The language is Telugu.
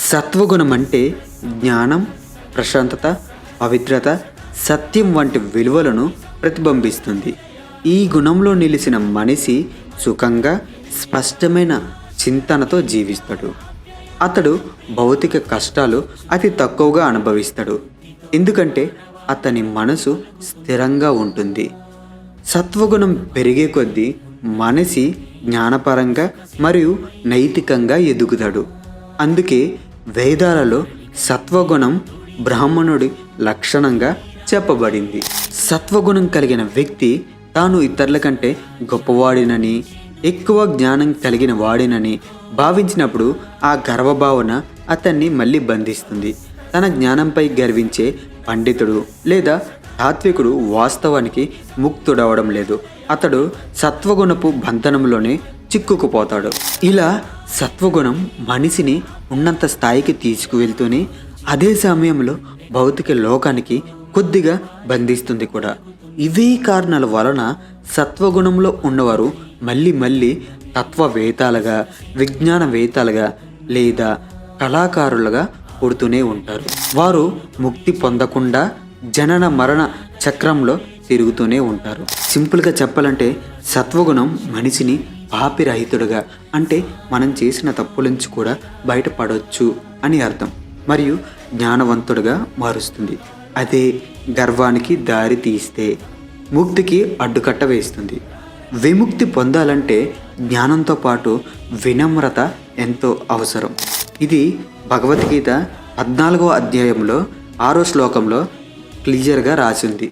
సత్వగుణం అంటే జ్ఞానం, ప్రశాంతత, పవిత్రత, సత్యం వంటి విలువలను ప్రతిబింబిస్తుంది. ఈ గుణంలో నిలిచిన మనిషి సుఖంగా, స్పష్టమైన చింతనతో జీవిస్తాడు. అతడు భౌతిక కష్టాలు అతి తక్కువగా అనుభవిస్తాడు, ఎందుకంటే అతని మనసు స్థిరంగా ఉంటుంది. సత్వగుణం పెరిగే కొద్దీ మనిషి జ్ఞానపరంగా మరియు నైతికంగా ఎదుగుతాడు. అందుకే వేదాలలో సత్వగుణం బ్రాహ్మణుడి లక్షణంగా చెప్పబడింది. సత్వగుణం కలిగిన వ్యక్తి తాను ఇతరుల కంటే గొప్పవాడినని, ఎక్కువ జ్ఞానం కలిగిన వాడినని భావించినప్పుడు ఆ గర్వభావన అతన్ని మళ్ళీ బంధిస్తుంది. తన జ్ఞానంపై గర్వించే పండితుడు లేదా తాత్వికుడు వాస్తవానికి ముక్తుడవడం లేదు. అతడు సత్వగుణపు బంధనంలోనే చిక్కుకుపోతాడు. ఇలా సత్వగుణం మనిషిని ఉన్నంత స్థాయికి తీసుకువెళ్తూనే అదే సమయంలో భౌతిక లోకానికి కొద్దిగా బంధిస్తుంది కూడా. ఇవే కారణాల వలన సత్వగుణంలో ఉన్నవారు మళ్ళీ మళ్ళీ తత్వవేత్తలుగా, విజ్ఞానవేత్తలుగా లేదా కళాకారులుగా పుడుతూనే ఉంటారు. వారు ముక్తి పొందకుండా జనన మరణ చక్రంలో తిరుగుతూనే ఉంటారు. సింపుల్గా చెప్పాలంటే సత్వగుణం మనిషిని పాపిరహితుడుగా, అంటే మనం చేసిన తప్పుల నుంచి కూడా బయటపడవచ్చు అని అర్థం, మరియు జ్ఞానవంతుడుగా మారుస్తుంది. అదే గర్వానికి దారి తీస్తే ముక్తికి అడ్డుకట్ట వేస్తుంది. విముక్తి పొందాలంటే జ్ఞానంతో పాటు వినమ్రత ఎంతో అవసరం. ఇది భగవద్గీత 14వ అధ్యాయంలో 6వ శ్లోకంలో క్లియర్గా రాసింది.